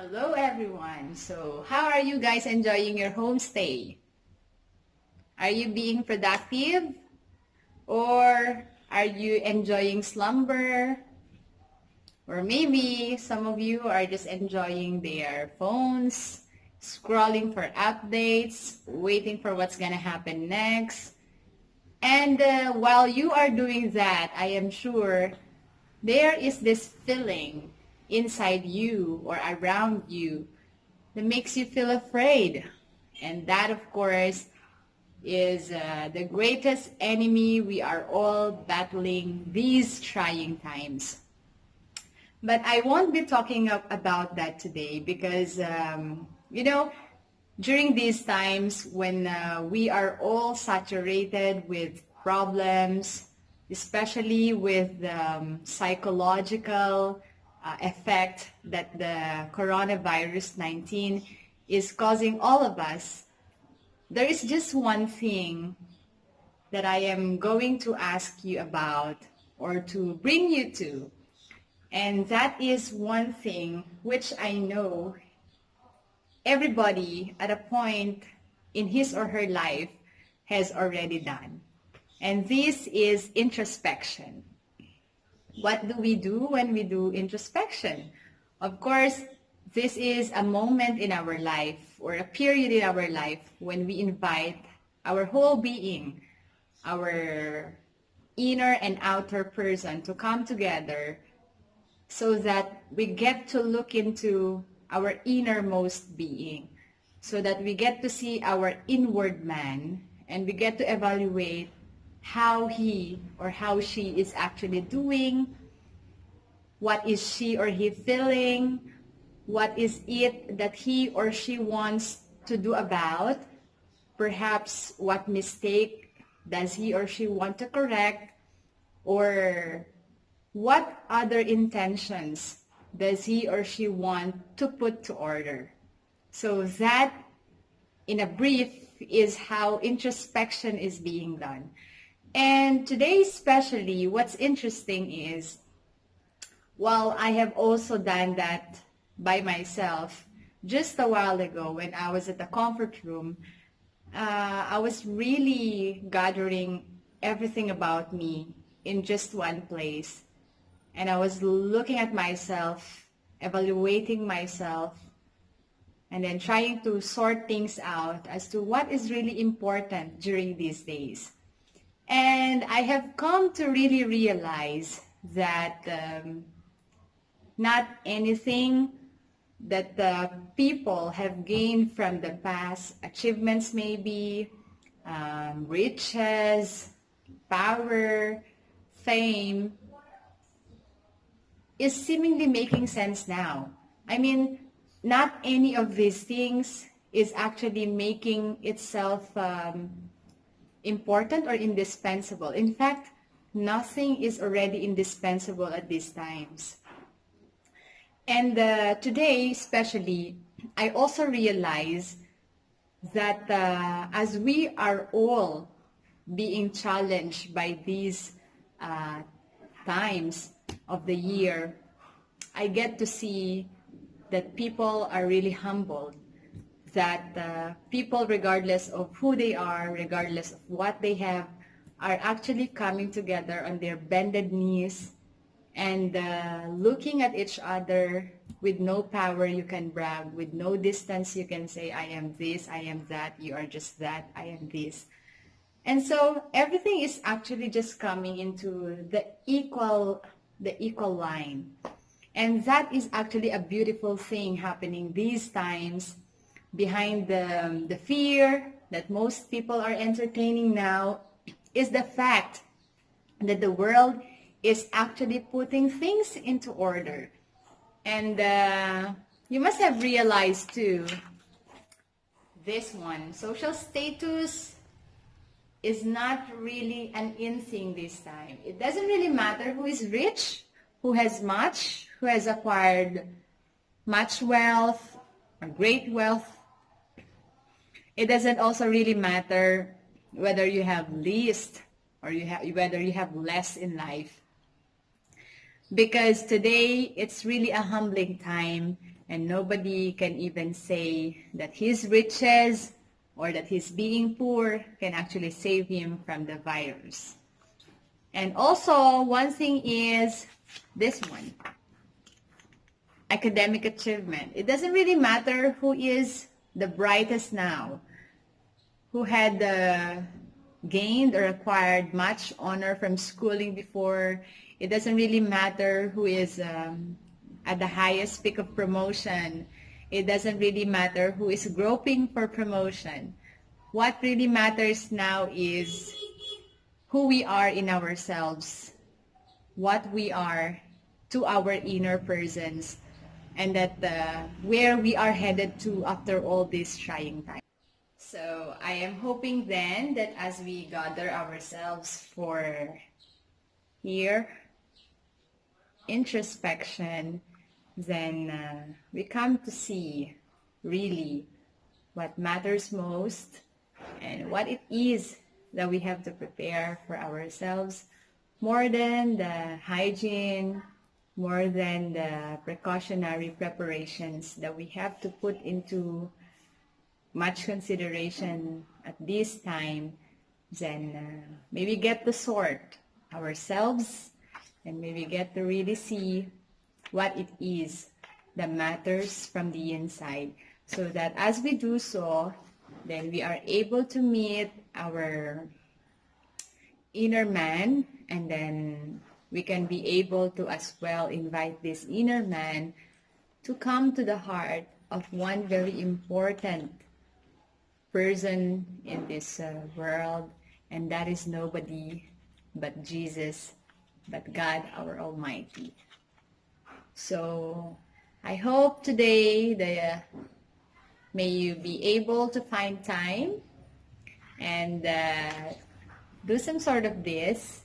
Hello everyone. So, how are you guys enjoying your homestay? Are you being productive or are you enjoying slumber? Or maybe some of you are just enjoying their phones, scrolling for updates, waiting for what's going to happen next. And while you are doing that, I am sure there is this feeling inside you or around you that makes you feel afraid. And that, of course, is the greatest enemy we are all battling these trying times. But I won't be talking about that today because, during these times when we are all saturated with problems, especially with the psychological effect that the coronavirus 19 is causing all of us, there is just one thing that I am going to ask you about or to bring you to. And that is one thing which I know everybody at a point in his or her life has already done. And this is introspection. What do we do when we do introspection? Of course, this is a moment in our life or a period in our life when we invite our whole being, our inner and outer person to come together so that we get to look into our innermost being, so that we get to see our inward man and we get to evaluate how he or how she is actually doing, what is she or he feeling, what is it that he or she wants to do about, perhaps what mistake does he or she want to correct, or what other intentions does he or she want to put to order. So that, in a brief, is how introspection is being done. And today especially, what's interesting is, while I have also done that by myself just a while ago when I was at the comfort room, I was really gathering everything about me in just one place. And I was looking at myself, evaluating myself, and then trying to sort things out as to what is really important during these days. And I have come to really realize that not anything that the people have gained from the past, achievements maybe, riches, power, fame, is seemingly making sense now. I mean, not any of these things is actually making itself important or indispensable. In fact, nothing is already indispensable at these times. And today, especially, I also realize that as we are all being challenged by these times of the year, I get to see that people are really humbled, that people, regardless of who they are, regardless of what they have, are actually coming together on their bended knees and looking at each other with no power you can brag, with no distance you can say, I am this, I am that, you are just that, I am this. And so everything is actually just coming into the equal line. And that is actually a beautiful thing happening these times. Behind the fear that most people are entertaining now is the fact that the world is actually putting things into order. And you must have realized too, this one, social status is not really an in thing this time. It doesn't really matter who is rich, who has much, who has acquired much wealth or great wealth. It doesn't also really matter whether you have least or whether you have less in life. Because today it's really a humbling time And nobody can even say that his riches or that his being poor can actually save him from the virus. And also, one thing is this one, academic achievement. It doesn't really matter who is the brightest now, who had gained or acquired much honor from schooling before. It doesn't really matter who is at the highest peak of promotion. It doesn't really matter who is groping for promotion. What really matters now is who we are in ourselves, what we are to our inner persons, and that where we are headed to after all this trying time. So I am hoping then that as we gather ourselves for here, introspection, then we come to see really what matters most and what it is that we have to prepare for ourselves, more than the hygiene, more than the precautionary preparations that we have to put into much consideration at this time. Then maybe get to sort ourselves and maybe get to really see what it is that matters from the inside, so that as we do so, then we are able to meet our inner man, and then we can be able to as well invite this inner man to come to the heart of one very important person in this world, and that is nobody but Jesus, but God our Almighty. So I hope today that may you be able to find time and do some sort of this